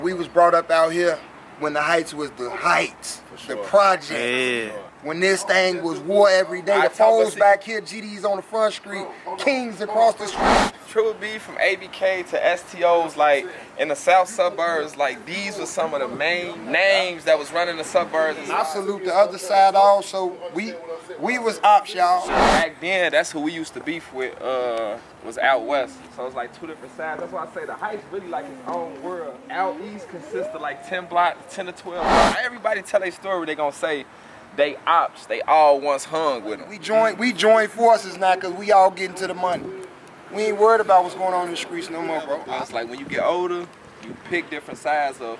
We was brought up out here when the Heights was the Heights, the project. Yeah. When this thing was war every day. The foes back here, GDs on the front street, Kings across the street. True B from ABK to STOs, like in the South Suburbs, like these were some of the main names that was running the suburbs. I salute the other side also. We was ops, y'all. Back then, that's who we used to beef with, was out west. So it's like two different sides. That's why I say the Heights really like its own world. Out east consists of like 10 blocks, 10 to 12 blocks. Everybody tell their story, they gonna say they ops, they all once hung with them. We join forces now because we all getting to the money. We ain't worried about what's going on in the streets no more, bro. It's like when you get older, you pick different sides of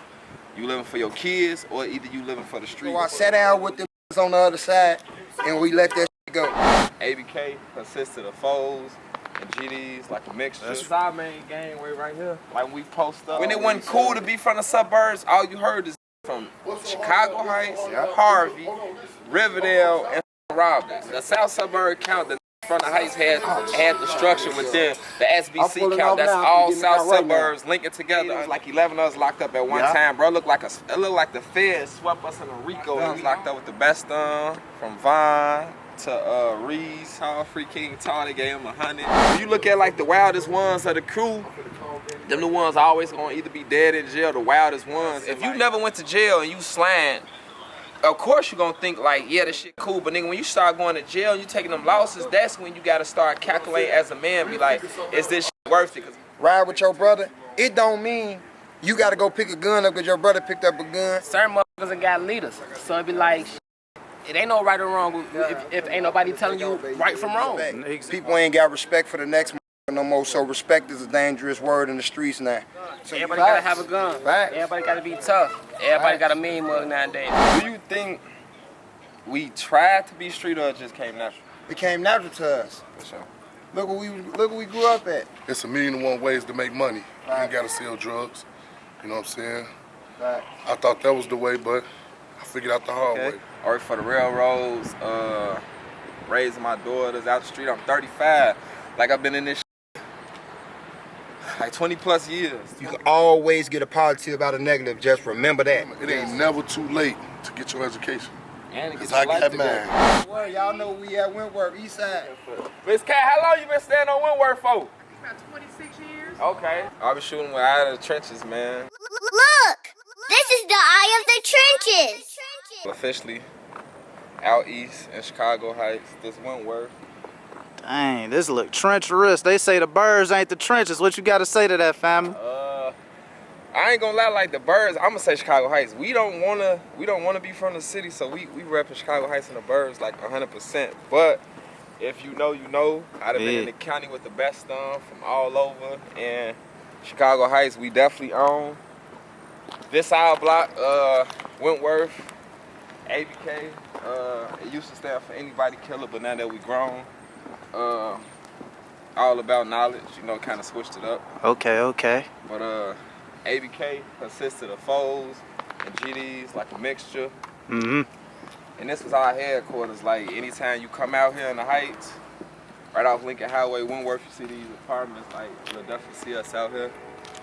you living for your kids or either you living for the street. So I sat down with them on the other side and we let that shit go. ABK consists of the foes and GDs, like a mixture. That's our main gangway right here. Like when we post up. When it wasn't cool to be from the suburbs, all you heard is from Chicago Heights, Harvey, Riverdale, and Robbins. The South Suburb count, the from the Heights had the structure within the SBC count. That's all South Suburbs linking together. Like 11 of us locked up at one time, bro. It looked like the Feds swept us in a RICO. It was locked up with the best from Vine to Reese, Tall, Free King, Tall. They gave him 100. When you look at like the wildest ones of the crew, them the ones always gonna either be dead in jail, the wildest ones. If you never went to jail and you slammed, of course you're gonna think like, yeah, this shit cool, but nigga, when you start going to jail and you taking them losses, that's when you gotta start calculating as a man, be like, is this shit worth it? Ride with your brother, it don't mean you gotta go pick a gun up because your brother picked up a gun. Certain motherfuckers ain't got leaders, so it be like, it ain't no right or wrong if ain't nobody telling you right from wrong. People ain't got respect for the next no more, so respect is a dangerous word in the streets now. So everybody gotta have a gun. Everybody gotta be tough. Everybody got a mean mug nowadays. Do you think we tried to be street or it just came natural? It came natural to us. For sure. Look what we grew up at. It's 1,000,001 ways to make money. You ain't gotta sell drugs. You know what I'm saying? I thought that was the way, but I figured out the hard way. I work for the railroads, raising my daughters out the street. I'm 35. Like I've been in this like 20 plus years. You can always get a positive out of negative, just remember that. It ain't never too late to get your education. And it's I got mine. Well, y'all know we at Wentworth, East Side. Miss Cat, how long you been staying on Wentworth for? About 26 years. Okay. I've been shooting out of the trenches, man. Look! This is the eye of the trenches! Officially out east in Chicago Heights, this Wentworth. Dang, this look treacherous. They say the birds ain't the trenches. What you gotta say to that, family? I ain't gonna lie, like the birds, I'm gonna say Chicago Heights. We don't wanna be from the city, so we reppin' Chicago Heights and the birds like 100%. But if you know, you know. I'd have been in the county with the best from all over, and Chicago Heights, we definitely own. This our block, Wentworth, ABK. It used to stand for anybody killer, but now that we grown, all about knowledge, you know, kind of switched it up. Okay. But ABK consists of the foes and GDs, like a mixture. And this was our headquarters. Like anytime you come out here in the Heights, right off Lincoln Highway, Wentworth, you see these apartments. Like you'll definitely see us out here.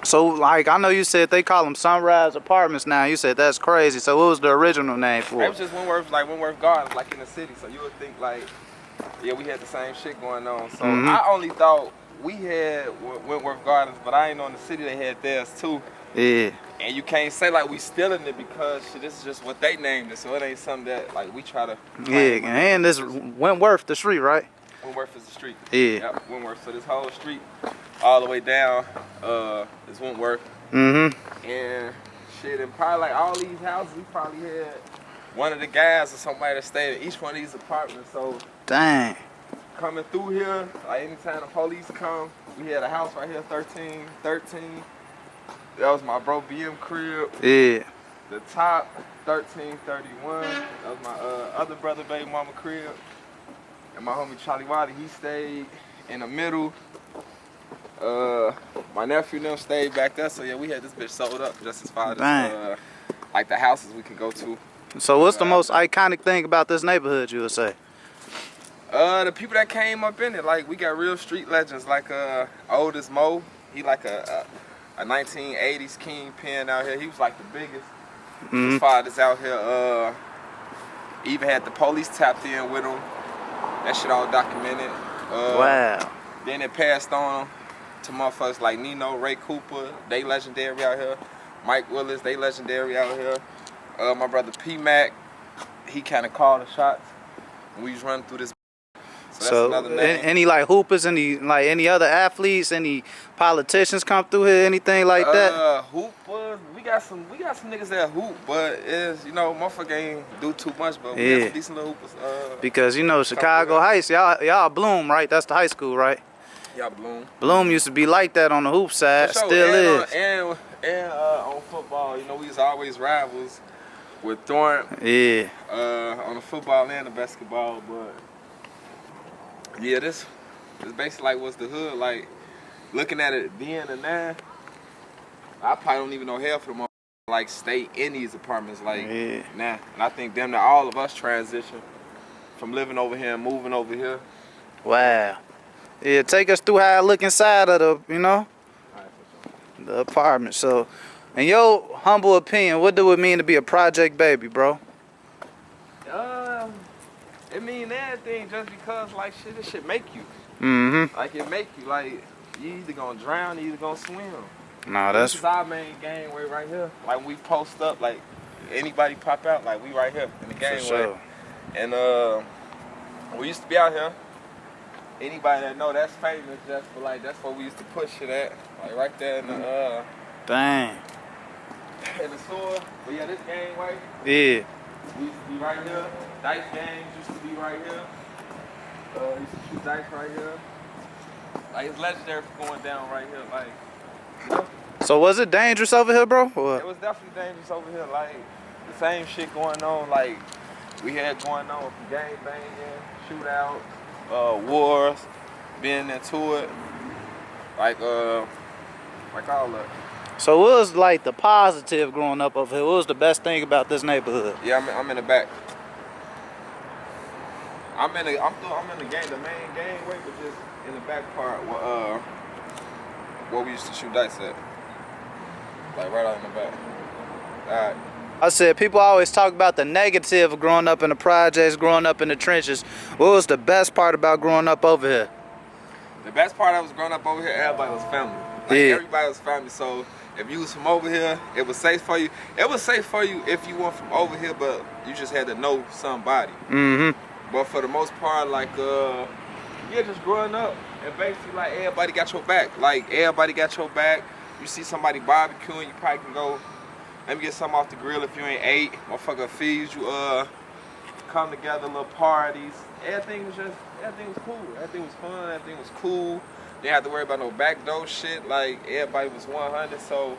So, like, I know you said they call them Sunrise Apartments now. You said that's crazy. So, what was the original name for it? It was just Wentworth, like Wentworth Gardens, like in the city. So you would think like, yeah, we had the same shit going on. So I only thought we had Wentworth Gardens, but I ain't know in the city they had theirs too. Yeah. And you can't say like we stealing it because shit, this is just what they named it. So it ain't something that like we try to. Yeah, and this Wentworth, the street, right? Wentworth is the street. Yeah. Yep, Wentworth. So this whole street, all the way down, is Wentworth. And shit, and probably like all these houses, we probably had one of the guys or somebody that stayed in each one of these apartments. So dang. Coming through here, like anytime the police come, we had a house right here, 1313. That was my bro BM crib. Yeah. The top, 1331. That was my other brother baby mama crib. And my homie Charlie Wiley, he stayed in the middle. My nephew and them stayed back there, so yeah, we had this bitch sold up just as far as like the houses we could go to. So what's the most iconic thing about this neighborhood, you would say? The people that came up in it, like we got real street legends, like oldest Mo, he like a a 1980s kingpin out here. He was like the biggest. His father's out here. Even had the police tapped in with him. That shit all documented. Wow. Then it passed on to motherfuckers like Nino, Ray Cooper, they legendary out here. Mike Willis, they legendary out here. My brother P-Mac, he kind of called the shots. We was running through this. So that's another name. Any like hoopers, any other athletes, any politicians come through here, anything like that? Hoopers, we got some niggas that hoop, but it's, you know, motherfucker ain't do too much, but we got some decent little hoopers. Because you know Chicago Heist, y'all Bloom, right? That's the high school, right? Yeah, Bloom. Bloom used to be like that on the hoop side, sure. still is. And on football, you know, we was always rivals with Thorne. Yeah. On the football and the basketball, but yeah, this basically like what's the hood like. Looking at it then and now, I probably don't even know half of them like stay in these apartments like nah. And I think them that all of us transition from living over here and moving over here. Wow. Yeah, take us through how I look inside of the, you know, the apartment. So, in your humble opinion, what do it mean to be a project baby, bro? It mean everything just because like shit, this shit make you. Like it make you like you either gonna drown, you either gonna swim. No, that's. This is our main gangway right here. Like we post up, like anybody pop out, like we right here in the gangway. Sure. And we used to be out here. Anybody that know that's famous just for like that's where we used to push it at, like right there in the Dang. in the store. But yeah, this gangway. Yeah. We used to be right here. Dice games used to be right here. Used to shoot dice right here. Like it's legendary for going down right here. Like, you know? So was it dangerous over here, bro? Or? It was definitely dangerous over here. Like the same shit going on. Like we had going on from gang banging, shootouts, wars, being into it. Like all that. So what was like the positive growing up over here? What was the best thing about this neighborhood? Yeah, I'm in the back. I'm in the game, the main gangway, but just in the back part where we used to shoot dice at. Like right out in the back. Alright. I said people always talk about the negative of growing up in the projects, growing up in the trenches. What was the best part about growing up over here? The best part I was growing up over here, everybody was family. Like everybody was family, so if you was from over here, it was safe for you. It was safe for you if you weren't from over here, but you just had to know somebody. But for the most part, like, yeah, just growing up, and basically, like, everybody got your back. Like, everybody got your back. You see somebody barbecuing, you probably can go, let me get something off the grill if you ain't ate. Motherfucker feeds you, come together, little parties. Everything was cool. Everything was fun, everything was cool. You didn't have to worry about no backdoor shit. Like, everybody was 100, so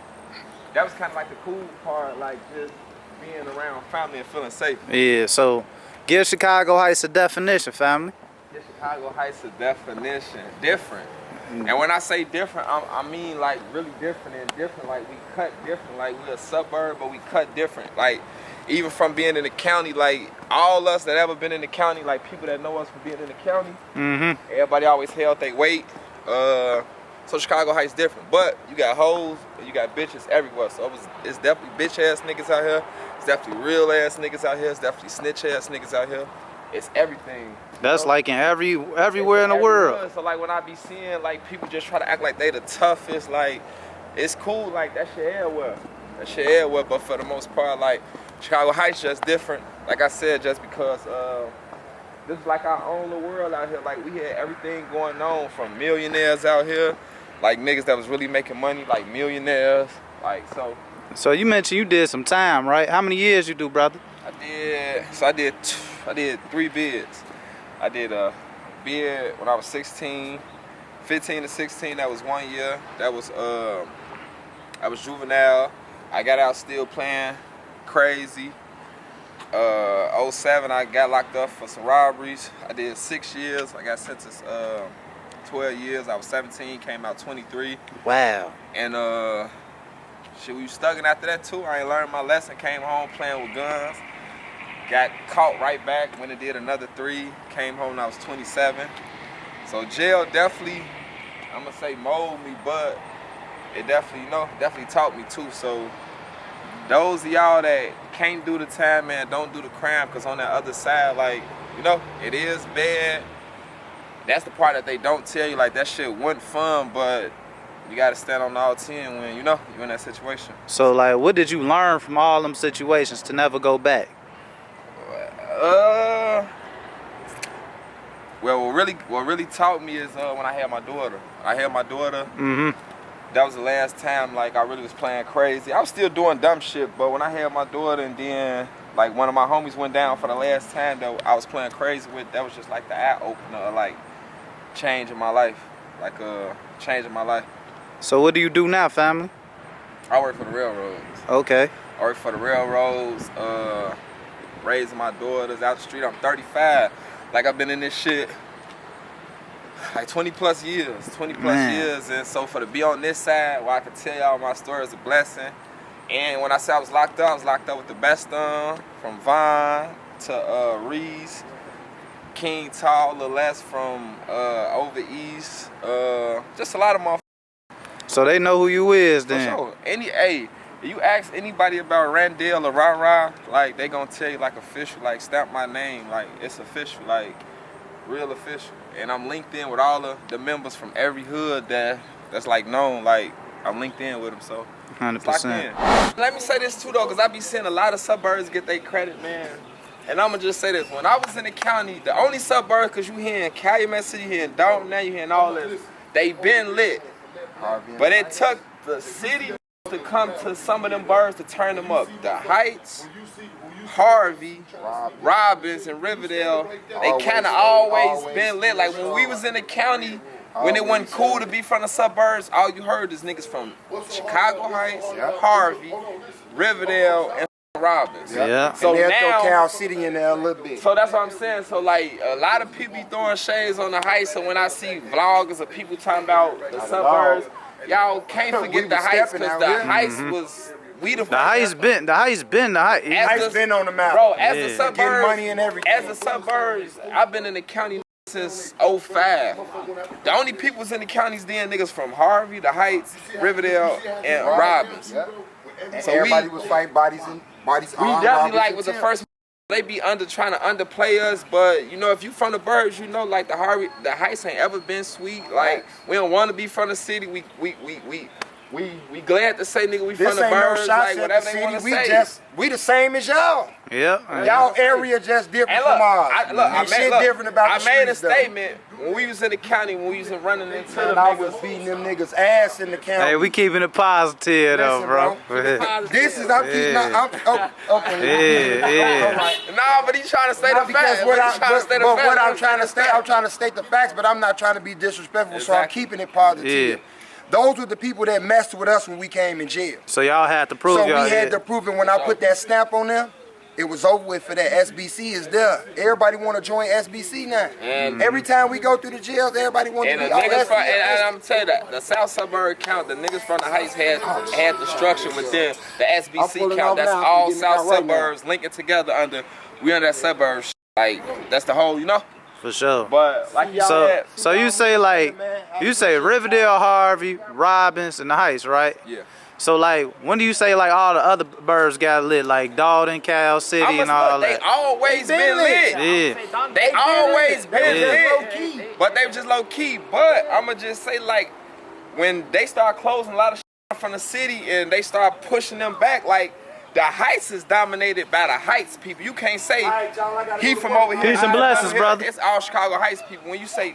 that was kind of like the cool part, like, just being around family and feeling safe. Yeah, so give Chicago Heist a definition, family. Give Chicago Heist a definition. Different. And when I say different, I mean like really different and different. Like we cut different. Like we're a suburb, but we cut different. Like even from being in the county, like all us that ever been in the county, like people that know us from being in the county, everybody always held their weight. So Chicago Heist different. But you got hoes, you got bitches everywhere. So it's definitely bitch ass niggas out here. It's definitely real ass niggas out here. It's definitely snitch ass niggas out here. It's everything. That's like in everywhere in the world. So like when I be seeing like people just try to act like they the toughest, like it's cool, like that shit everywhere. That shit everywhere, but for the most part, like Chicago Heist just different. Like I said, just because this is like our own little world out here. Like we had everything going on from millionaires out here, like niggas that was really making money, like millionaires, like so. So you mentioned you did some time, right? How many years you do, brother? I did 3 bids. I did a bid when I was 16, 15 to 16. That was 1 year. That was I was juvenile. I got out still playing crazy. 07, I got locked up for some robberies. I did 6 years. I got sentenced 12 years. I was 17, came out 23. Wow. And shit, we was stuck in after that too. I ain't learned my lesson. Came home playing with guns. Got caught right back when it did another 3. Came home when I was 27. So jail definitely, I'm gonna say mold me, but it definitely, you know, definitely taught me too. So those of y'all that can't do the time, man, don't do the crime, because on that other side, like, you know, it is bad. That's the part that they don't tell you, like, that shit wasn't fun, but you gotta stand on all 10 when, you know, you're in that situation. So, like, what did you learn from all them situations to never go back? Well, what really taught me is when I had my daughter. That was the last time, like, I really was playing crazy. I was still doing dumb shit, but when I had my daughter, and then, like, one of my homies went down for the last time that I was playing crazy with, that was just like the eye opener, like, changing my life. Changing my life. So what do you do now, family? I work for the railroads. Okay. I work for the railroads, raising my daughters out the street. I'm 35. Like, I've been in this shit like 20 plus years, and so for to be on this side where I can tell y'all my story is a blessing. And when I say I was locked up with the best of them, from Vine to Reese, King Tall, Lil Les from over east, just a lot of motherfuckers. So they know who you is then. For sure. You ask anybody about Randall or Ra, like, they gonna tell you, like, official, like, stamp my name, like, it's official, like, real official. And I'm linked in with all of the members from every hood that's like known, like, I'm linked in with them, so 100%. Let me say this too though, because I be seeing a lot of suburbs get their credit, man. And I'm gonna just say this, when I was in the county, the only suburbs, because you hearing Calumet City, you hearing Dalton, now you hearing all this, they been lit. But it took the city to come to some of them birds to turn them up. The Heights, Harvey, Robbins, and Riverdale, they kind of always been lit. Like, when we was in the county, when it wasn't cool to be from the suburbs, all you heard is niggas from Chicago Heights, Harvey, Riverdale, and Robbins. Yeah. So and now, Cal City in there a little bit. So that's what I'm saying. So, like, a lot of people be throwing shades on the Heights. So when I see vloggers of people talking about the suburbs, y'all can't forget the Heights, because the Heights was The Heist been the Heist been on the map. Bro, as the suburbs, getting money and everything. As the suburbs, I've been in the county since 05. The only people in the counties then niggas from Harvey, the Heights, Riverdale, and Robbins. So everybody was fighting bodies. We definitely, like, was the first. They be trying to underplay us, but you know, if you from the burbs, you know, like, the Heights ain't ever been sweet. Like, we don't want to be from the city. We glad to say, nigga, we from the burbs, like, whatever they want to say. We the same as y'all. Yeah. Y'all area just different from ours. I made a statement when we was in the county, when we was running into them I niggas. was beating them niggas ass in the county. Hey, we keeping it positive though, bro. This is, I'm keeping, okay. Yeah. Nah, but he's trying to state the facts. I'm trying to state the facts, but I'm not trying to be disrespectful, so I'm keeping it positive. Yeah. Those were the people that messed with us when we came in jail. So y'all had to prove So y'all we had to prove it. When I put that stamp on them, it was over with for that. SBC is there. Everybody want to join SBC now. Every time we go through the jails, everybody want to be and I'm telling you that the South Suburb count, the niggas from the Heights had the structure within the SBC count. That's all South Suburbs linking together under that suburbs. Like, that's the whole, you know. For sure. But like y'all so you say, like, you say Riverdale, Harvey, Robbins, and the Heights, right? Yeah. So, like, when do you say, like, all the other birds got lit, like Dalton, Cal City, and all that? They always been lit. Yeah. They always been lit. But they were just low key. But I'ma just say, like, when they start closing a lot of shit from the city and they start pushing them back, like, the Heights is dominated by the Heights people. You can't say he from over here. Peace and blessings, brother. It's all Chicago Heights people. When you say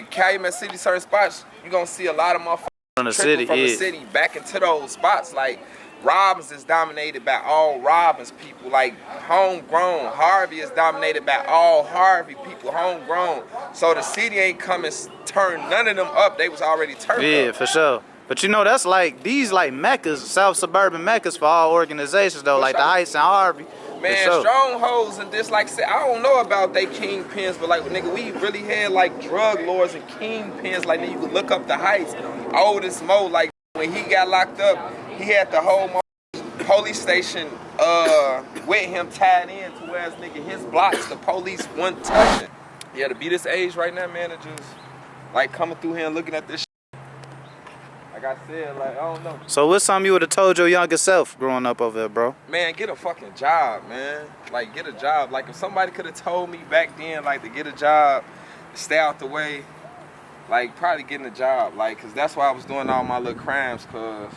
Calumet City, certain spots, you gonna see a lot of motherfuckers from the city back into those spots. Like, Robbins is dominated by all Robbins people. Like, homegrown. Harvey is dominated by all Harvey people, homegrown. So the city ain't come and turn none of them up. They was already turned up. Yeah, for sure. But you know, that's like, these like meccas, South Suburban meccas for all organizations though, like the Heights and Harvey. Man, strongholds and this, like I said, I don't know about they kingpins, but like, nigga, we really had like drug lords and kingpins. Like, nigga, you could look up the Heights. Oldest Mo, like, when he got locked up, he had the whole police station with him tied in to where, nigga, his blocks, the police wasn't touching. Yeah, to be this age right now, man, it just, like, coming through here and looking at this shit, Like I said, like, I don't know. So what's something you would have told your younger self growing up over there, bro? Man, get a fucking job, man. Like, get a job. Like, if somebody could have told me back then, like, to get a job, stay out the way, like, probably getting a job. Like, because that's why I was doing all my little crimes, because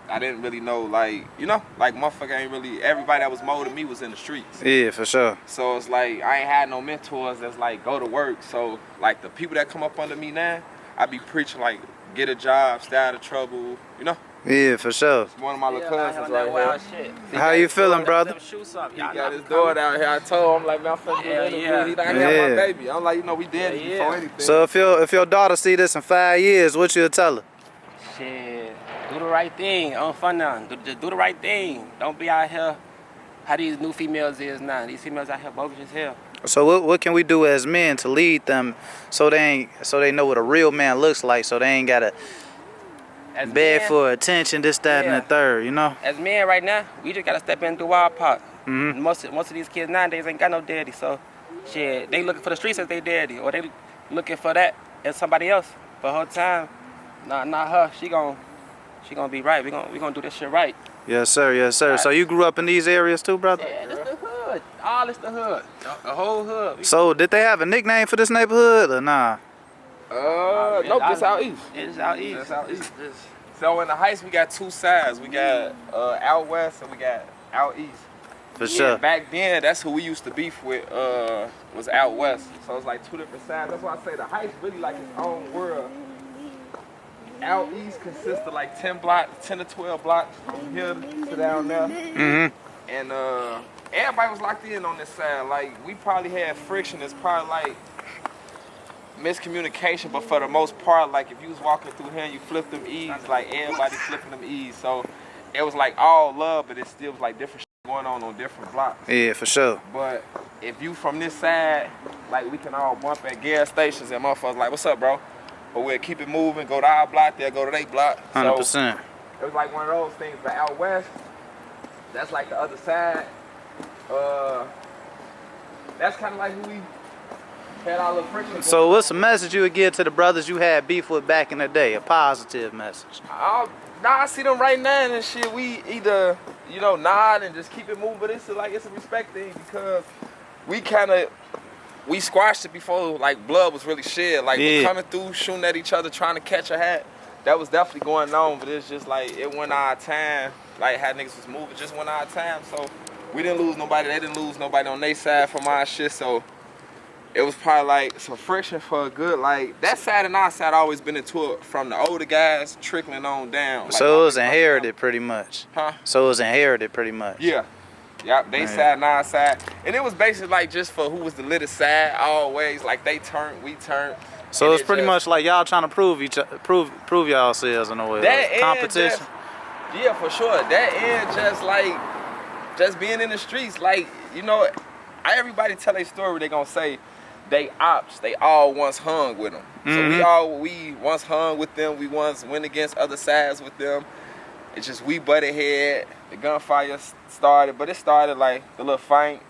I didn't really know, like, you know, like, motherfucker ain't really, everybody that was molding me was in the streets. Yeah, for sure. So it's like, I ain't had no mentors that's like, go to work. So, like, the people that come up under me now, I be preaching, like, get a job, stay out of trouble, you know? Yeah, for sure. It's one of my little cousins right here. How you feeling, brother? He got his daughter out here. I told him, like, man, I'm finna do an interview. He like, I got my baby. I'm like, you know, we did before anything. So if your daughter see this in 5 years, what you'll tell her? Shit, do the right thing. I don't fun now. Just do the right thing. Don't be out here how these new females is now. These females out here bogus as hell. So what can we do as men to lead them so they know what a real man looks like, so they ain't gotta beg for attention, this, that, and the third, you know? As men right now, we just gotta step in and do our part. Most of these kids nowadays ain't got no daddy, so shit, they looking for the streets as they daddy, or they looking for that as somebody else. For her time, not her. She gonna be right. We gonna do this shit right. Yes, sir. Yes, sir. Right. So you grew up in these areas too, brother? Yeah, this the hood. All this the hood. The whole hood. So did they have a nickname for this neighborhood or nah? Nope, it's out east. It's out east. It's out east. So in the Heist, we got two sides. We got out west and we got out east. For sure. Back then, that's who we used to beef with. Was out west. So it's like two different sides. That's why I say the Heist really like its own world. Out east consists of like 10 to 12 blocks from here to down there. And everybody was locked in on this side. Like, we probably had friction. It's probably like miscommunication, but for the most part, like, if you was walking through here and you flipped them E's, like, everybody flipping them E's. So it was like all love, but it still was like different shit going on different blocks. Yeah, for sure. But if you from this side, like, we can all bump at gas stations and motherfuckers like, what's up, bro? But we'll keep it moving, go to our block, they'll go to their block. 100%. So it was like one of those things. But out west, that's like the other side. That's kind of like who we had our little friction. So what's the message you would give to the brothers you had beef with back in the day? A positive message. I see them right now and shit. We either, you know, nod and just keep it moving, but it's a respect thing, because we squashed it before, like, blood was really shed. Like, we coming through, shooting at each other, trying to catch a hat. That was definitely going on, but it's just like, it went our time. Like, how niggas was moving, just went our time. So we didn't lose nobody. They didn't lose nobody on their side from our shit. So it was probably like some friction for a good, like, that side and our side always been into it from the older guys trickling on down. Like, so it was inherited pretty much. Huh? So it was inherited pretty much. Yeah. Yep, they side and our side. And it was basically like just for who was the littest side always. Like, they turned, we turned. So it's pretty much like y'all trying to prove y'all selves in a way. That competition. Yeah, for sure. That and just being in the streets. Like, you know, everybody tell their story, they gonna say they ops, they all once hung with them. So we once hung with them, we once went against other sides with them. It's just we butted head, the gunfire started, but it started like the little fight,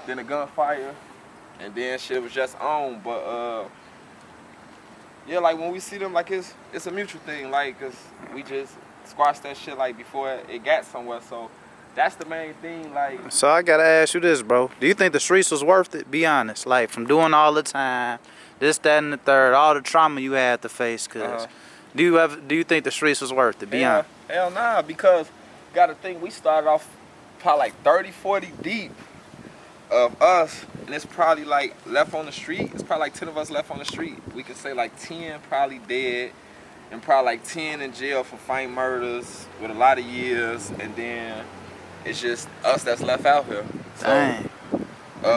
then the gunfire, and then shit was just on. But yeah, like, when we see them, like, it's a mutual thing, like, 'cause we just squashed that shit, like, before it got somewhere. So that's the main thing, like. So I gotta ask you this, bro. Do you think the streets was worth it? Be honest. Like, from doing all the time, this, that, and the third, all the trauma you had to face, cause do you think the streets was worth it? Be honest. Hell nah, because gotta think, we started off probably like 30, 40 deep of us, and it's probably like left on the street. It's probably like 10 of us left on the street. We could say like 10 probably dead, and probably like 10 in jail for fight murders with a lot of years, and then it's just us that's left out here. So, dang.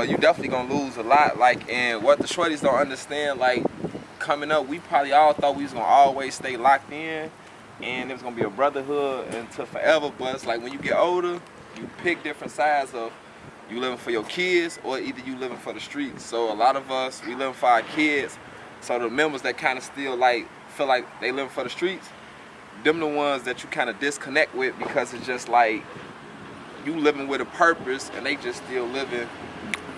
You definitely gonna lose a lot. Like, and what the shorties don't understand, like, coming up, we probably all thought we was gonna always stay locked in, and it was gonna be a brotherhood until forever. But it's like, when you get older, you pick different sides of you living for your kids, or either you living for the streets. So a lot of us, we living for our kids. So the members that kind of still like feel like they living for the streets, them the ones that you kind of disconnect with, because it's just like you living with a purpose and they just still living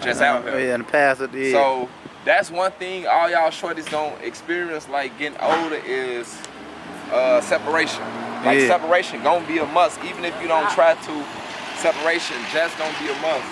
just out here. Yeah, in the past of the. So that's one thing all y'all shorties don't experience, like, getting older, is separation. Like separation gonna be a must, even if you don't try to. Separation just gonna be a must.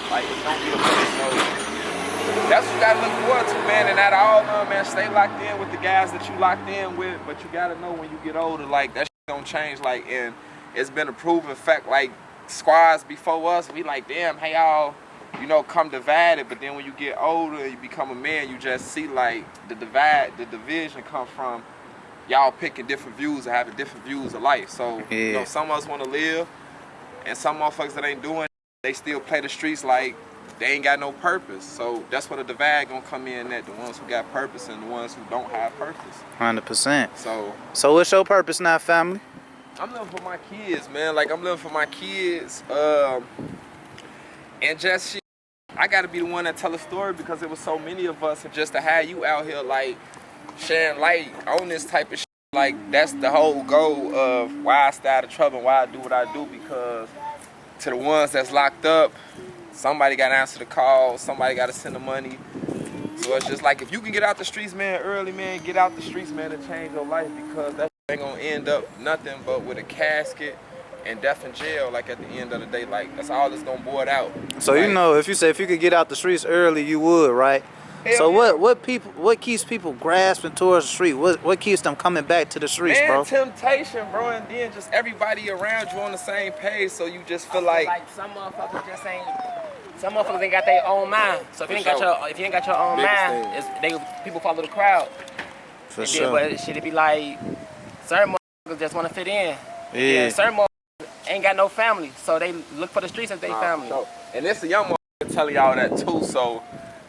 Like it's gonna be a must. So that's what you gotta look forward to, man. And at all, man, stay locked in with the guys that you locked in with. But you gotta know when you get older, like that shit gonna change. Like, and it's been a proven fact. Like squads before us, we like, damn, hey y'all, you know, come divided. But then when you get older, you become a man. You just see like the division come from y'all picking different views and having different views of life. So you know, some of us want to live. And some motherfuckers that ain't doing, they still play the streets like they ain't got no purpose. So that's where the divide gonna come in at the ones who got purpose and the ones who don't have purpose. 100%. So what's your purpose now, family? I'm living for my kids, man. Like I'm living for my kids. And just shit, I gotta be the one that tell a story because there was so many of us, and just to have you out here like sharing light on this type of shit. Like, that's the whole goal of why I stay out of trouble and why I do what I do, because to the ones that's locked up, somebody got to answer the call, somebody got to send the money. So it's just like, if you can get out the streets, man, early, man, get out the streets, man, and change your life, because that ain't going to end up nothing but with a casket and death in jail, like at the end of the day. Like, that's all that's going to boil out. So, like, you know, if you could get out the streets early, you would, right? So yeah. what keeps people grasping towards the street? What keeps them coming back to the streets, man, bro? Temptation, bro, and then just everybody around you on the same page, so you just feel like some motherfuckers just ain't. Some motherfuckers ain't got their own mind. So if you ain't got your own mind, people follow the crowd. For sure. But shit, it be like certain motherfuckers just want to fit in. Yeah. Certain motherfuckers ain't got no family, so they look for the streets as their family. So, and this a young motherfucker telling y'all that too. So.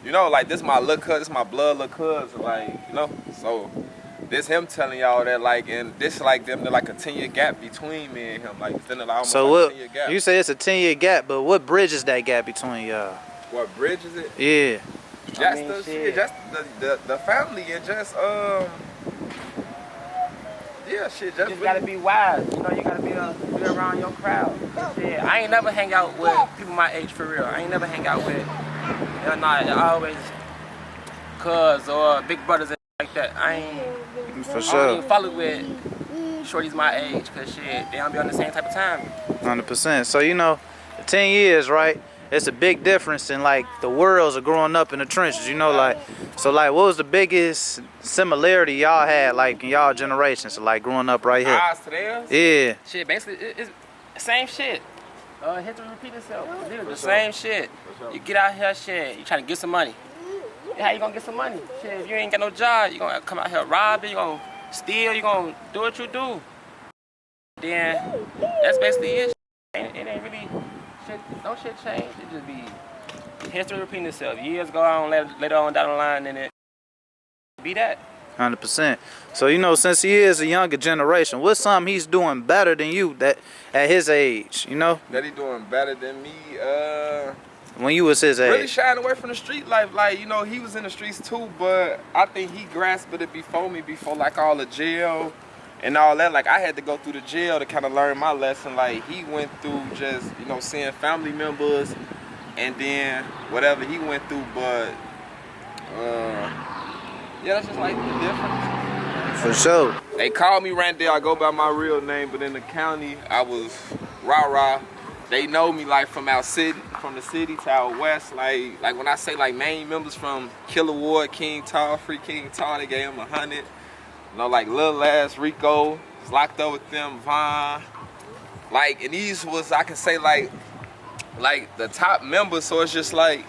You know, like, this my little cousin, this my blood little cousin, like, you know, so this him telling y'all that, like, and this like them, like a 10-year gap between me and him, like, it's like almost so like a 10-year gap. You say it's a 10-year gap, but what bridges that gap between y'all? What bridges it? Yeah. Just the family and just yeah, shit. You just gotta be wise. You know, you gotta be around your crowd. Shit, I ain't never hang out with people my age for real. I ain't never hang out with. They're not always cuz or big brothers and like that. I ain't for sure. I don't even follow with shorties my age, cause shit, they don't be on the same type of time. 100%. So you know, 10 years, right? It's a big difference in like the worlds of growing up in the trenches. You know, like so like what was the biggest similarity y'all had like in y'all generation? So like growing up right here. Ours to theirs? Yeah. Shit, basically it's the same shit. History repeat itself. The same shit. You get out here, shit, you trying to get some money. How you gonna get some money? Shit, if you ain't got no job, you gonna come out here robbing, you gonna steal, you gonna do what you do. Then, that's basically it. It ain't really, shit, no shit change. It just be history repeating itself. Years go on, later on down the line, and it be that. 100%. So you know, since he is a younger generation, what's something he's doing better than you that at his age? You know that he doing better than me. When you was his age, really shying away from the street life. Like, you know, he was in the streets too, but I think he grasped it before me, before like all the jail and all that. Like, I had to go through the jail to kind of learn my lesson. Like, he went through just, you know, seeing family members and then whatever he went through, but yeah, that's just like the difference. For sure. They call me Randall. I go by my real name, but in the county, I was Rah-Rah. They know me like from the city to out west. Like when I say like main members from Killa Ward, King Tall, Free King Tall, they gave him 100. You know, like Lil Ass, Rico, was locked up with them, Vaughn. Like, and these was, I can say like the top members. So it's just like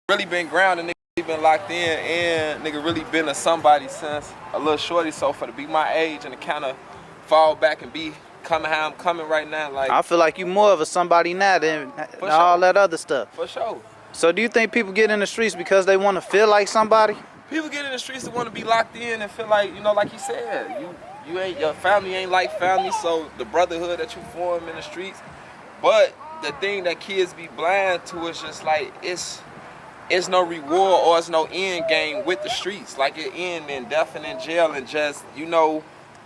really been grounded. Nigga been locked in, and nigga really been a somebody since a little shorty. So for to be my age and to kind of fall back and be coming how I'm coming right now, like I feel like you more of a somebody now than all that other stuff. For sure. So do you think people get in the streets because they want to feel like somebody? People get in the streets that want to be locked in and feel like, you know, like you said, you ain't, your family ain't like family, so the brotherhood that you form in the streets. But the thing that kids be blind to is just like it's no reward or it's no end game with the streets. Like it end in death and in jail and just, you know,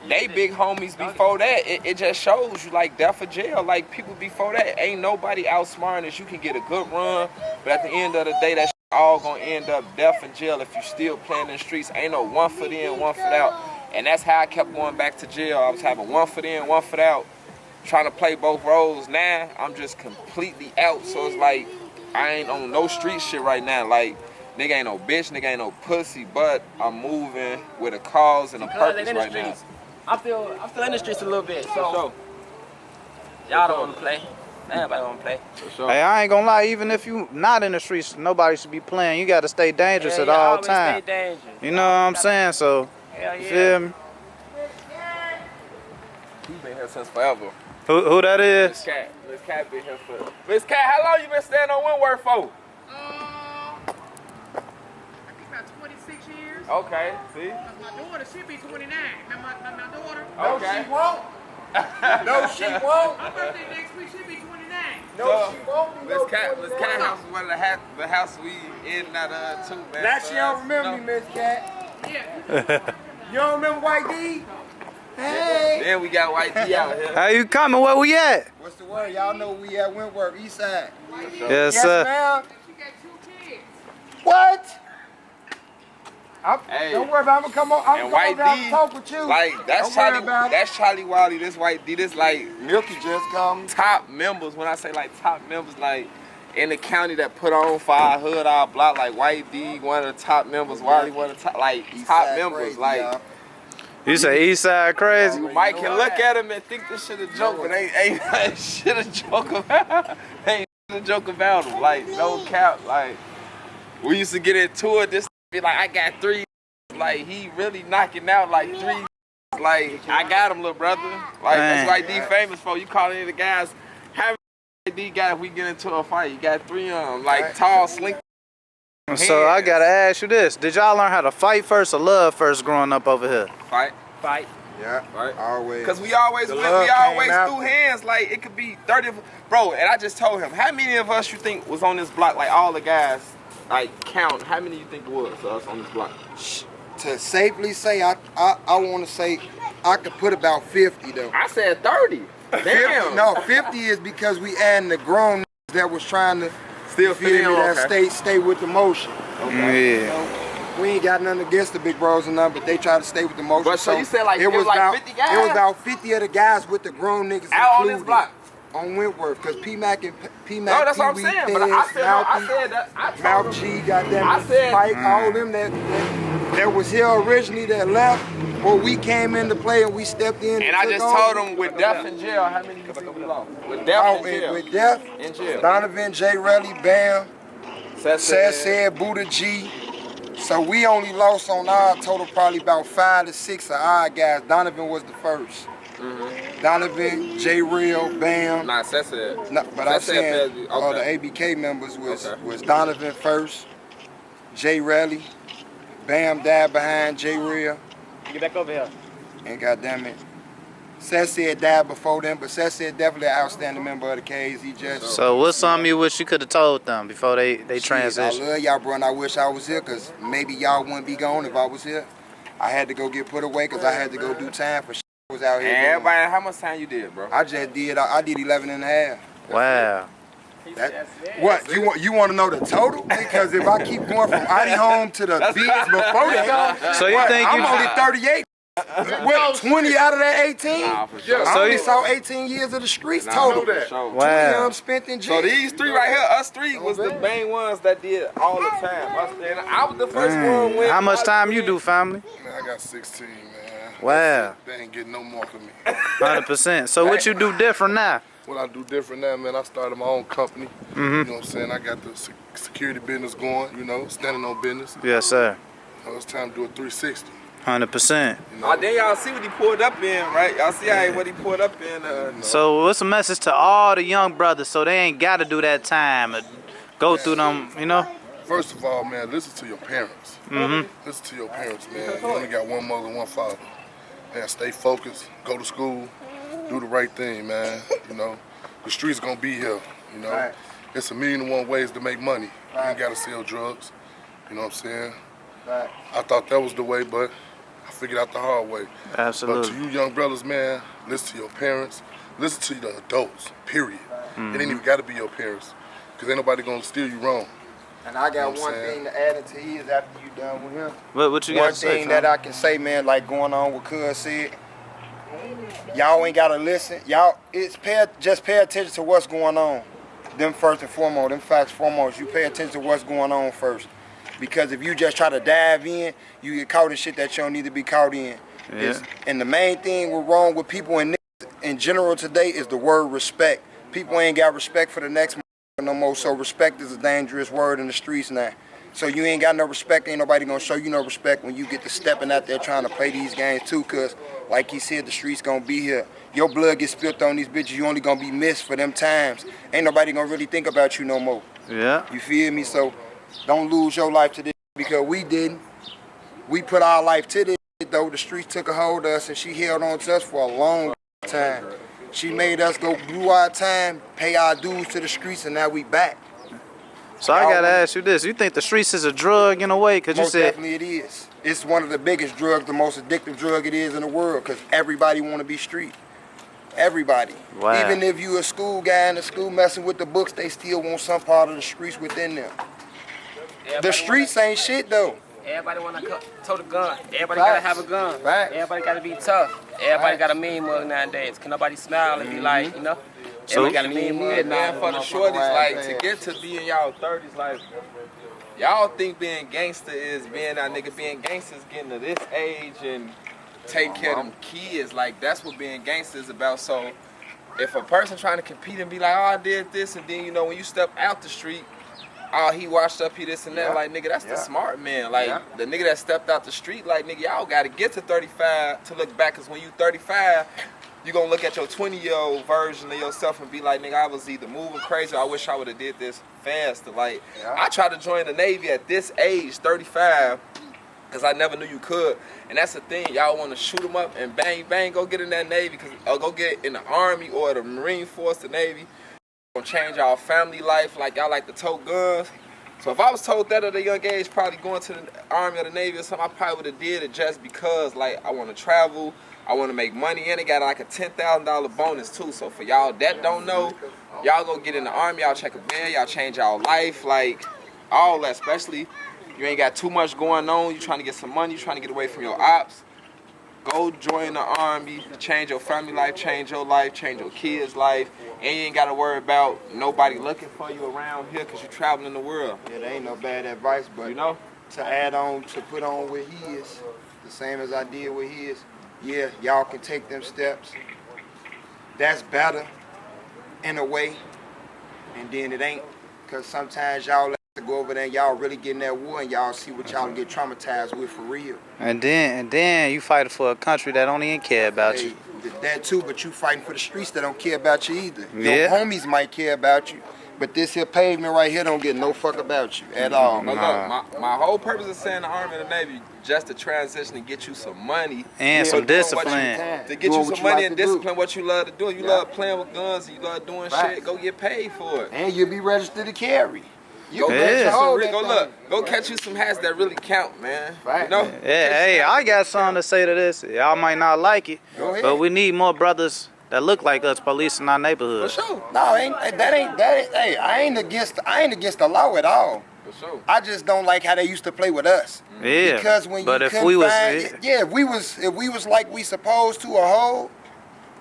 they big homies before that. It just shows you like death or jail. Like people before that, ain't nobody outsmarting us. You can get a good run, but at the end of the day, that all gonna end up death and jail if you still playing in the streets. Ain't no one foot in, one foot out. And that's how I kept going back to jail. I was having 1 foot in, 1 foot out, trying to play both roles. Now, I'm just completely out. So it's like, I ain't on no street shit right now. Like, nigga ain't no bitch, nigga ain't no pussy, but I'm moving with a cause and a purpose right now. I'm still in the streets a little bit, so y'all don't want to play. Everybody want to play. Sure. Hey, I ain't gonna lie, even if you not in the streets, nobody should be playing. You gotta stay dangerous at all times. You know what I'm saying? So, you feel me? He been here since forever. Who that is? Miss Cat been here for. Miss Cat, how long you been staying on Wentworth for? I think about 26 years. Okay, see? My daughter should be 29. Now my daughter. Okay. No, she won't. No, she won't. My birthday next week should be 29. No, she won't be. Miss Cat house is one of the house we in and out of too, man. Now she don't remember me, Miss Cat. Yeah. You don't remember White D? Hey. Then we got White D out here. How you coming? Where we at? What's the word? Y'all know we at Wentworth, East Side. Yes, sir. Ma'am. She got 2 kids. What? Hey. Don't worry about it. I'm gonna come on. I'm And gonna White come down D, and talk with you. like that's Don't worry Charlie. about it. That's Charlie Wiley. This White D. This like Milky just come. top members. When I say like top members, like in the county that put on for our hood, our block, like White D, one of the top members. Wiley, one of the top, like East top Side members. crazy, Like y'all. You say East Side crazy? Mike can look at him and think this shit a joke, but ain't shit a joke about. Ain't shit a joke about him. Like no cap. Like we used to get into it. This be like I got 3. Like he really knocking out like 3. Like I got him, little brother. Like that's what D famous for. You call any of the guys, have D guy if we get into a fight. You got 3 of them, like tall, slink. So I gotta ask you this: did y'all learn how to fight first or love first growing up over here? Fight. Yeah, Right. always. Cause we always The we love always came after. threw hands. Like it could be 30, bro. And I just told him, how many of us you think was on this block? Like all the guys, like count. How many you think it was us on this block? To safely say, I want to say I could put about 50 though. I said 30. 50, Damn. no, 50 is because we adding the grown that was trying to Still feel me, feel that stay with the motion. Yeah. We ain't got nothing against the big bros and nothing, but they try to stay with the motion. But so you said like it was like about 50 guys? It was about 50 of the guys with the grown niggas Out on included this block. on Wentworth, cause P-Mac and P-Mac, No, that's what I'm Pee-wee, saying. But I Fez, said, no, I Malky, said that. I told Mouth him. G, goddamn, I said- Spike, all them that was here originally that left, but we came into play and we stepped in. And I took just over. told him with death in jail, how many you think we lost? With death in jail. With Death, In jail. Donovan, J. Relly, Bam, Seth said Buddha G. So we only lost on our total probably about 5 to 6 of our guys. Donovan was the first. Donovan, J. Real, Bam. Nah, Seth said. No, but I'm Seth saying said, all the okay. ABK members was Okay. Donovan first, J. Relly, Bam died behind J. Real, Get back over here. and goddamn it, Seth said died before them, but Seth said definitely an outstanding member of the K's. He just So what's something you wish you could have told them before they Shit, transition? I love y'all, bro, and I wish I was here, cause maybe y'all wouldn't be gone if I was here. I had to go get put away, cause I had to go do time for shit I was out here. And doing. everybody, how much time you did, bro? I just did. I did 11 and a half. Wow. What you want to know the total? Because if I keep going from Adi home to the bids before that, So you think I'm you? only 38. What, 20 out of that 18? Nah, for sure. I So only you- saw 18 years of the streets Nah, total. for sure. 20 Wow. of them spent in jail. So these 3 right here, us 3 was the main ones that did all the time. And I was the first one when. How much time you do, family? Man, I got 16, man. Wow. They ain't getting no more from me. 100%. So what you do different now? What I do different now, man, I started my own company. You know what I'm saying? I got the security business going, you know, standing on business. Yes, sir. So it's time to do a 360. 100%. You know? Oh, then y'all see what he pulled up in, right? Y'all see what he pulled up in. So what's the message to all the young brothers so they ain't got to do that time or go through them, you know? First of all, man, listen to your parents. Listen to your parents, man. You only got one mother, one father. Man, stay focused, go to school, do the right thing, man. You know, the streets gonna be here, you know. Right. It's 1,000,001 ways to make money. You ain't gotta sell drugs, you know what I'm saying? Right. I thought that was the way, but I figured out the hard way. But Absolutely. to you young brothers, man, listen to your parents, listen to the adults, period. It ain't even gotta be your parents, because ain't nobody gonna steer you wrong. And I got You know one what I'm thing to add into his after you done with him. What you got One to say, thing that I can say, man, like going on with Cuz said, y'all ain't gotta listen. Y'all, just pay attention to what's going on. Them first and foremost, them facts foremost. You pay attention to what's going on first. Because if you just try to dive in, you get caught in shit that you don't need to be caught in. Yeah. And the main thing we're wrong with people in general today is the word respect. People ain't got respect for the next no more, so respect is a dangerous word in the streets now. So you ain't got no respect, ain't nobody gonna show you no respect when you get to stepping out there trying to play these games too, cause like he said, the streets gonna be here. Your blood gets spilled on these bitches, you only gonna be missed for them times. Ain't nobody gonna really think about you no more. Yeah. You feel me? So don't lose your life to this because we didn't. We put our life to this though. The streets took a hold of us and she held on to us for a long time. She made us go through our time, pay our dues to the streets, and now we back. So I gotta ask you this: you think the streets is a drug in a way? Cause you Most said definitely it is. It's one of the biggest drugs, the most addictive drug it is in the world, because everybody want to be street. Everybody. Wow. Even if you a school guy in the school messing with the books, they still want some part of the streets within them. The streets ain't shit though. Everybody want to tote a gun. Everybody got to have a gun. Facts. Everybody got to be tough. Everybody got a mean mug nowadays. Can nobody smile and be like, you know? So- Everybody got a mean mug And now. then for the shorties, like, to get to be in y'all 30s, like, y'all think being gangster is being that nigga. Being gangster is getting to this age and take care of them kids. Like, that's what being gangster is about. So if a person trying to compete and be like, oh, I did this, and then, you know, when you step out the street, oh, he washed up, he this and that. Yeah. Like, nigga, that's the smart man. Like, Yeah. the nigga that stepped out the street, like, nigga, y'all got to get to 35 to look back. Because when you 35, you going to look at your 20-year-old version of yourself and be like, nigga, I was either moving crazy or I wish I would have did this faster. Like, I tried to join the Navy at this age, 35, because I never knew you could. And that's the thing. Y'all want to shoot them up and bang, bang, go get in that Navy. Or go get in the Army or the Marine Force, the Navy. Gonna change our family life, like y'all like to tote guns. So if I was told that at a young age, probably going to the Army or the Navy or something, I probably would have did it just because, like, I want to travel, I want to make money, and it got like a $10,000 bonus too. So for y'all that don't know, y'all go get in the Army, y'all check a bed, y'all change y'all life, like all that. Especially you ain't got too much going on, you trying to get some money, you trying to get away from your ops. Go join the Army, change your family life, change your life, change your kids' life, and you ain't got to worry about nobody looking for you around here because you're traveling the world. It ain't no bad advice, but You know? to add on, to put on what he is, the same as I did with his, yeah, y'all can take them steps. That's better in a way, and then it ain't, because sometimes y'all to go over there and y'all really get in that war and y'all see what y'all get traumatized with for real. and then you fighting for a country that don't even care about you. That too, but you fighting for the streets that don't care about you either. Yeah. Your homies might care about you, but this here pavement right here don't get no fuck about you at all. But look, my whole purpose of saying the Army and the Navy just to transition and get you some money. And some doing what discipline. To get Doing you what some you money like and to do. discipline what you love to do. You Yeah. love playing with guns and you love doing Right. shit, go get paid for it. And you'll be registered to carry. You Go, Yeah. catch you some hold go that look, thing. go catch you some hats that really count, man. Right. You know? Yeah, hey, I got something to say to this. Y'all might not like it, Go ahead. but we need more brothers that look like us policing our For neighborhood. sure. No, that ain't. Hey, I ain't against the law at all. For sure. I just don't like how they used to play with us. Yeah, Because when but you if couldn't we was, find, if we was like we supposed to a whole,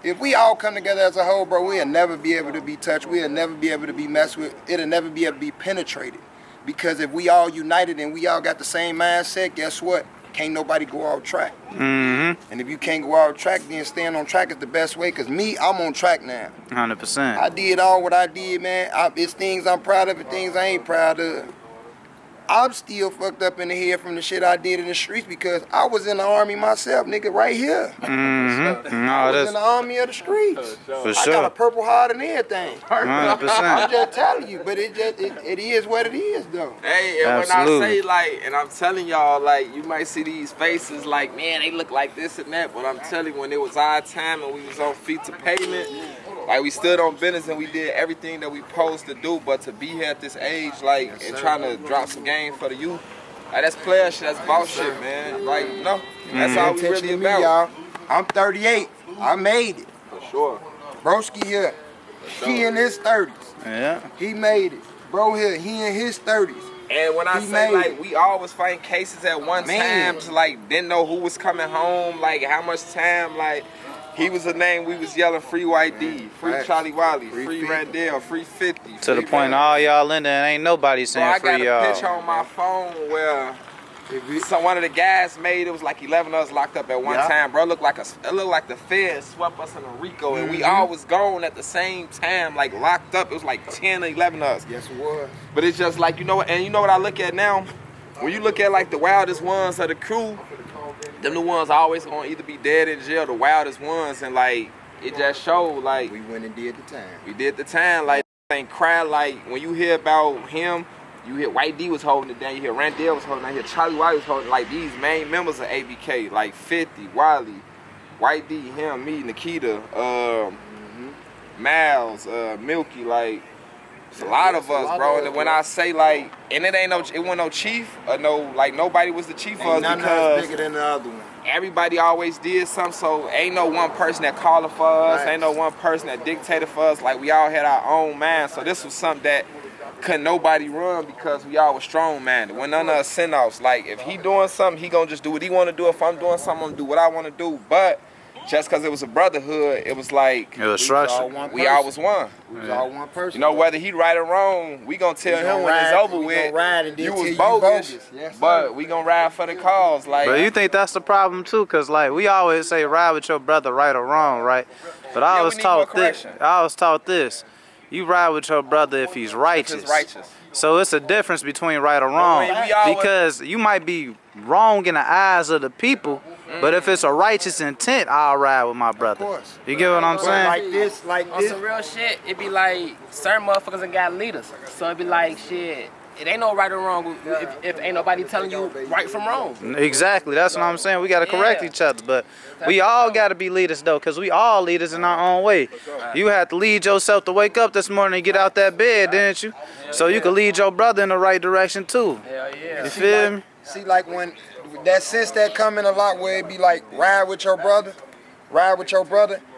if we all come together as a whole, bro, we'll never be able to be touched. We'll never be able to be messed with. It'll never be able to be penetrated. Because if we all united and we all got the same mindset, guess what? Can't nobody go off track. Mm-hmm. And if you can't go off track, then staying on track is the best way. Because me, I'm on track now. 100%. I did all what I did, man. It's things I'm proud of and things I ain't proud of. I'm still fucked up in the head from the shit I did in the streets because I was in the Army myself, nigga, right here. Mm-hmm. I No, was that's in the Army of the streets. for I got a sure. Purple Heart and everything. 100%. I'm just telling you, but it is what it is, though. Hey, and Absolutely. when I say, like, and I'm telling y'all, like, you might see these faces like, man, they look like this and that, but I'm telling you, when it was our time and we was on feet to pavement, like, we stood on business and we did everything that we supposed to do, but to be here at this age, like, and trying to drop some game for the youth, like, that's player shit, that's boss shit, man. Like, you know, that's all we really Attention to about. me, y'all. I'm 38. I made it. For sure. Broski here. He in his 30s. Yeah. He made it. Bro here, he in his 30s. And when I He say made like it. we always find cases at one Man. time, to, like didn't know who was coming home, like how much time, like he was a name we was yelling free White D, free Facts. Charlie Wiley, Free free 50. Randall, free 50. To the free point all y'all in there, ain't nobody So saying I got free a y'all. picture on my phone where one of the guys made it was like 11 of us locked up at one Yeah. time, bro. It looked like the feds swept us in a Rico, and we Mm-hmm. all was gone at the same time, like locked up. It was like 10 or 11 of us. Yes, it was. But it's just like, you know what, and you know what I look at now? When you look at like the wildest ones of the crew, them the ones always gonna either be dead in jail, the wildest ones, and like it just showed like We went and did the time. we did the time, like ain't cry. Like when you hear about him, you hear White D was holding it down, you hear Randall was holding it down, you hear Charlie Wiley was holding it, like these main members of ABK, like 50, Wiley, White D, him, me, Nikita, Miles, Milky, like it's a lot of us, bro. And when I say like, and it wasn't no chief or no, like nobody was the chief of us None of us because bigger than the other one. everybody always did something, so ain't no one person that called for us, Right. ain't no one person that dictated for us, like we all had our own mind, so this was something that couldn't nobody run because we all was strong-minded. When none of us send-offs, like if he doing something, he gonna just do what he wanna do. If I'm doing something, I'm gonna do what I wanna do, but just because it was a brotherhood, it was like, It was structure. we all was one. We was all one person. You know, whether he right or wrong, we gonna tell We gonna him when it's ride- over we with, gonna ride and then you tell was you bogus, bogus. Yes, sir. but we gonna ride for the cause, like. But you think that's the problem too? Cause like we always say ride with your brother right or wrong, right? But I Yeah, we was need more taught this. correction. I was taught this. You ride with your brother if he's if righteous. it's righteous. So it's a difference between right or wrong. we always- Because you might be wrong in the eyes of the people, but if it's a righteous intent, I'll ride with my brother. course. You get what I'm But saying? like On this. some real shit, it be like certain motherfuckers ain't got leaders. So it be like shit. It ain't no right or wrong if ain't nobody telling you right from wrong. Exactly. That's what I'm saying. We got to correct Yeah. each other, but we all got to be leaders though, cause we all leaders in our own way. You had to lead yourself to wake up this morning and get out that bed, didn't you? So you could lead your brother in the right direction too. Hell yeah. You feel me? See, like when that sense that come in a lot where it be like ride with your brother,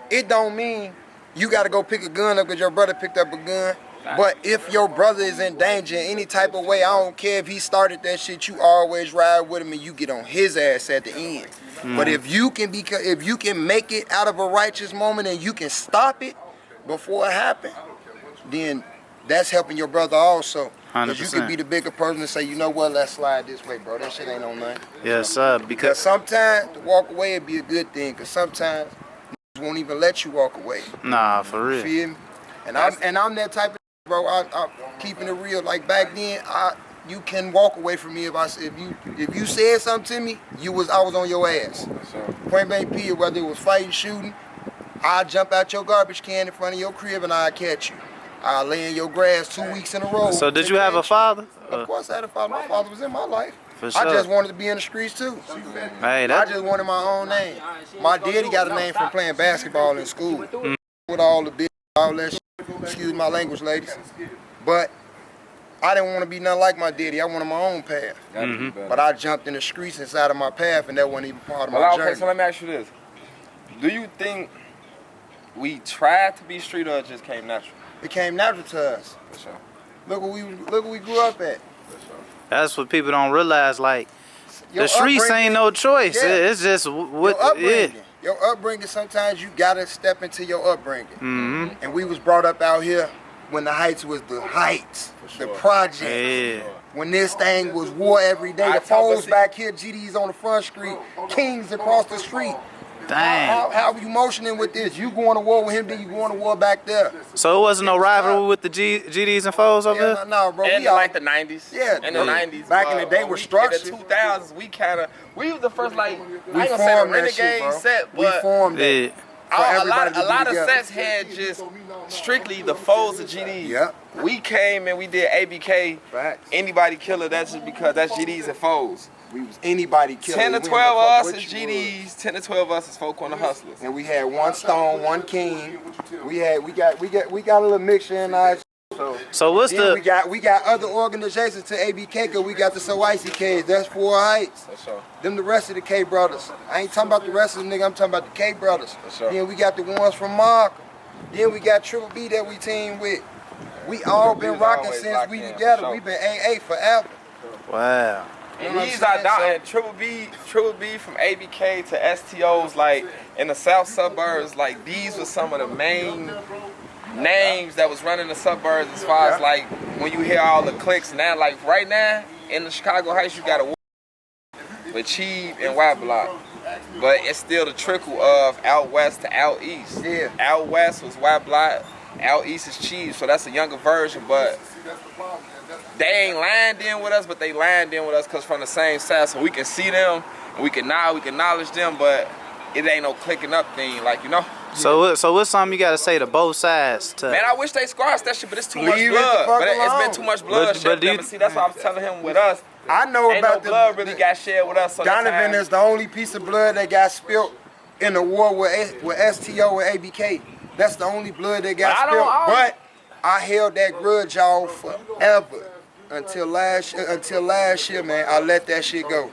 it don't mean you got to go pick a gun up because your brother picked up a gun. But if your brother is in danger in any type of way, I don't care if he started that shit, you always ride with him and you get on his ass at the end. But if you can make it out of a righteous moment and you can stop it before it happens, then that's helping your brother also. Because you 100%. can be the bigger person and say, you know what, let's slide this way, bro. That shit ain't on nothing. Yes, sir. Because Because sometimes to walk away would be a good thing. Because sometimes niggas won't even let you walk away. nah, for real. Feel me? And I'm that type of bro. I'm keeping it real. Like back then, you can walk away from me if you said something to me, I was on your ass. Point blank period. Whether it was fighting, shooting, I'd jump out your garbage can in front of your crib and I'd catch you. I'll lay in your grass 2 weeks in a row. So did you have a father? Of course I had a father. My father was in my life. For I sure. just wanted to be in the streets too. Hey, I that, just wanted my own name. My daddy got a name from playing basketball in school. With all the big, all that shit. Excuse my language, ladies. But I didn't want to be nothing like my daddy. I wanted my own path. But I jumped in the streets inside of my path and that wasn't even part of my Well, journey. okay, so let me ask you this. Do you think we tried to be street or it just came natural? It came natural to us. For sure. Look what we grew up at. that's what people don't realize. Like Your the streets upbringing- ain't no choice. Yeah. It's just Your what. Yeah. upbringing. Your upbringing, sometimes you gotta step into your upbringing. Mhm. And we was brought up out here when the Heights was the Heights, the project. Yeah. When this thing was war every day. The foes back here, GDs on the front street, Kings across the street. Dang. How you motioning with this? You going to war with him, then you going to war back there. So it wasn't no rivalry with the GDs and foes over Yeah, there? no, bro. And We all, like the 90s. Yeah, In the bro. 90s. Back in the day, we're In structured. the 2000s, we was the first, like, I we ain't gonna say the formed that shit, renegade bro. set, We but formed that. Yeah. For a everybody to be lot of together. sets had just strictly the foes of GDs. Yep. We came and we did ABK, Facts. anybody killer, that's just because that's GDs and foes. We was anybody killing. 10 to We 12 wouldn't of us fuck is with you, bro. GDs, 10 to 12 of us is folk on the hustlers. And we had one Stone, one King. We got a little mixture in our. So what's Then the? we got other organizations to ABK, cause we got the So Icy K's. That's 4 Heights. For sure. Them the rest of the K brothers. I ain't talking about the rest of them, nigga. I'm talking about the K brothers. sure. Then we got the ones from Markham. Then we got Triple B that we team with. We all been B's rocking always since locked we in, for together. sure. We been AA forever. Wow. And these are down and Triple B from ABK to STOs, like in the South Suburbs, like these were some of the main names that was running the suburbs as far as like when you hear all the clicks now, like right now in the Chicago Heist you got a with Chyld and Y Block. But it's still the trickle of out west to out east. Yeah. Out west was Y Block, out east is Chyld, so that's a younger version, but they ain't lined in with us, but they lined in with us because from the same side, so we can see them, and we can acknowledge them, but it ain't no clicking up thing, like, you know. So what's something you gotta say to both sides? Man, I wish they squashed that shit, but it's too much Leave it blood. the fuck But it's alone. been too much blood shed. but See, that's what I was telling him with us. I know Ain't about no blood really got shed with us. So Donovan is the only piece of blood that got spilled in the war with STO and ABK. That's the only blood that got spilled. But I held that grudge, y'all, forever. Until last year, man, I let that shit go.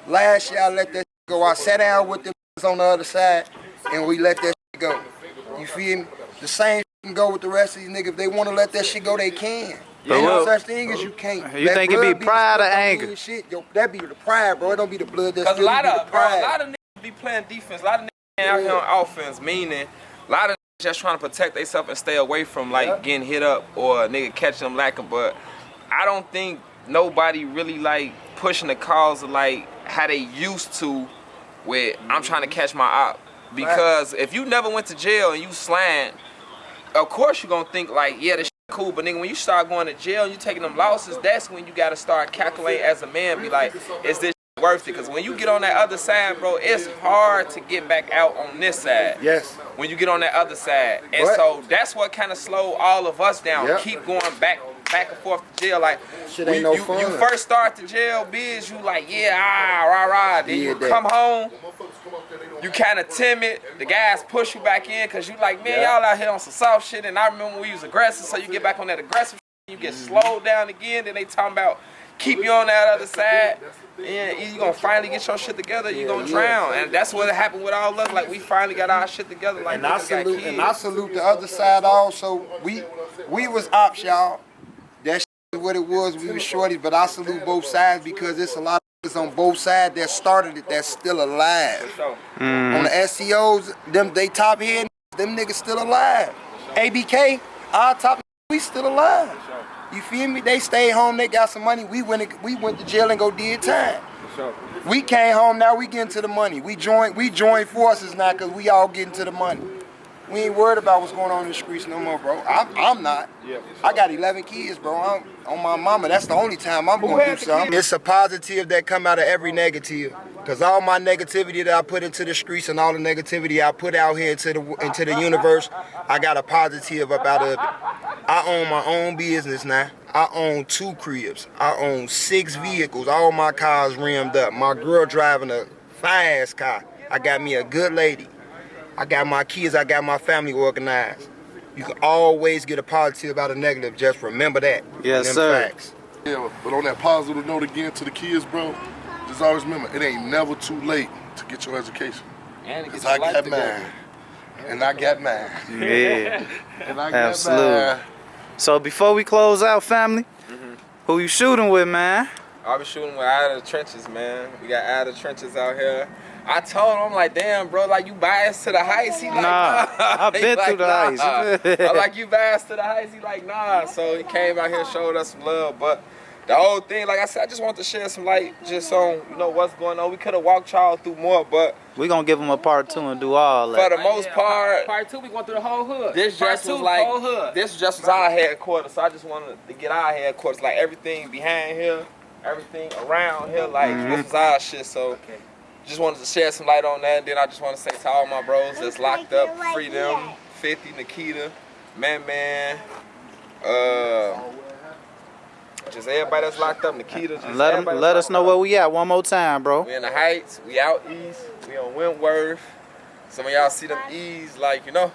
Last year, I let that shit go. I sat down with them on the other side, and we let that shit go. You feel me? The same can go with the rest of these niggas. If they want to let that shit go, they can. Ain't no such thing as you can't. You That think it blood be pride or the anger? shit. Yo, that be the pride, bro. It don't be the blood that's Because a lot the of pride. niggas be playing defense. A lot of niggas out here on offense, meaning a lot of niggas just trying to protect themselves and stay away from like getting hit up or a nigga catching them lacking. But I don't think nobody really like pushing the cause of like how they used to with I'm trying to catch my op. Because if you never went to jail and you slammed, of course you're gonna think like, yeah, this shit cool, but nigga, when you start going to jail and you taking them losses, that's when you gotta start calculating as a man, be like, is this shit worth it? Because when you get on that other side, bro, it's hard to get back out on this side. Yes. When you get on that other side. And But so that's what kind of slowed all of us down. Yep. Keep going back and forth to jail. Like, Shit ain't no fun. you first start to jail, biz, you like, yeah, rah. Then you come home, you kind of timid. The guys push you back in because you like, man, y'all out here on some soft shit. And I remember when we was aggressive, so you get back on that aggressive shit, you get slowed down again. Then they talking about keep you on that other side. And you gonna finally get your shit together, you gonna drown. And that's what happened with all of us. Like, we finally got our shit together. Like, And I salute the other side also. We was ops, y'all. That's what it was. We was shorties, but I salute both sides because it's a lot of niggas on both sides that started it that's still alive. On the SCOs, they top head, them niggas still alive. ABK, our top, we still alive. You feel me? They stayed home, they got some money. We went to jail and go did time. We came home, now we getting to the money. We joined forces now because we all getting to the money. We ain't worried about what's going on in the streets no more, bro. I'm not. I got 11 kids, bro. I'm on my mama. That's the only time I'm going to do something. It's a positive that come out of every negative. Because all my negativity that I put into the streets and all the negativity I put out here into the universe, I got a positive up out of it. I own my own business now. I own 2 cribs. I own 6 vehicles. All my cars rimmed up. My girl driving a fast car. I got me a good lady. I got my kids, I got my family organized. You can always get a positive out of negative. Just remember that. Yes, Them sir. Facts. Yeah, but on that positive note again to the kids, bro, just always remember, it ain't never too late to get your education. Because I got mine. And I got mine. Yeah. And I got Absolutely. mine. So before we close out, family, who you shooting with, man? I be shooting with Out of the Trenches, man. We got Out of the Trenches out here. I told him, I'm like, damn, bro, like, you biased to the Heist? He like, Nah, I've He been like, through the nah. Heist. I'm like, you biased to the Heist? He like, nah. So he came out here and showed us some love. But the whole thing, like I said, I just want to share some light just on, you know, what's going on. We could have walked y'all through more, but We gonna give them a part 2 and do all for that. the most part, Part 2, we going through the whole hood. this Part just 2, was like, whole hood. this just was our headquarters. So I just wanted to get our headquarters, like everything behind here, everything around here, like this was our shit. So just wanted to shed some light on that. Then I just want to say to all my bros that's locked up, free them. 50, Nikita, Man, just everybody that's locked up, Nikita. Just Let us know where we at one more time, bro. We in the Heights, we out east, we on Wentworth. Some of y'all see them E's, like, you know,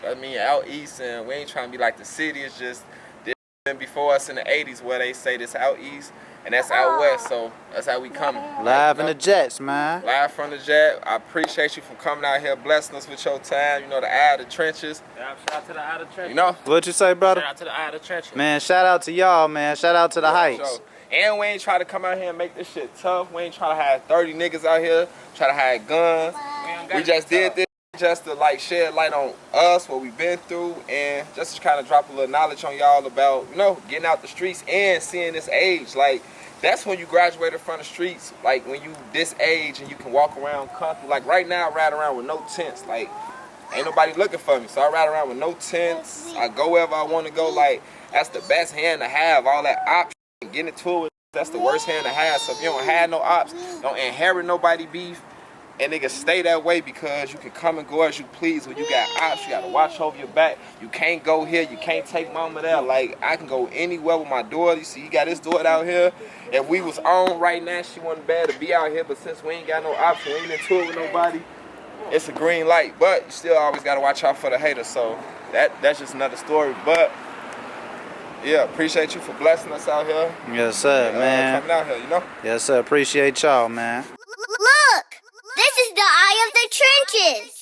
I mean, out east, and we ain't trying to be like the city. It's just this been before us in the 80s where they say this out east and that's out west, so that's how we coming. Live in the Jets, man. Live from the Jet. I appreciate you for coming out here, blessing us with your time. You know, the eye of the trenches. Shout out to the Out of the Trenches. You know? What you say, brother? Shout out to the Out of the Trenches. Man, shout out to y'all, man. Shout out to the Heights. So, And we ain't try to come out here and make this shit tough. We ain't try to have 30 niggas out here, try to have guns. We just did this just to like shed light on us, what we've been through, and just to kind of drop a little knowledge on y'all about, you know, getting out the streets and seeing this age. Like, that's when you graduated from the streets, like when you this age and you can walk around comfortable. Like right now I ride around with no tents. Like, ain't nobody looking for me. So I ride around with no tents. I go wherever I want to go. Like, that's the best hand to have. All that ops, getting into it, that's the worst hand to have. So if you don't have no ops, don't inherit nobody beef, and niggas stay that way because you can come and go as you please. When you got ops, you gotta watch over your back. You can't go here, you can't take mama there. Like, I can go anywhere with my daughter. You see, you got this daughter out here. If we was on right now, she wasn't bad to be out here, but since we ain't got no ops, we ain't into it with nobody, it's a green light. But you still always gotta watch out for the haters, so that's just another story. But yeah, appreciate you for blessing us out here. Yes, sir, and, man. coming out here, you know? Yes, sir. Appreciate y'all, man. Look! This is the eye of the trenches!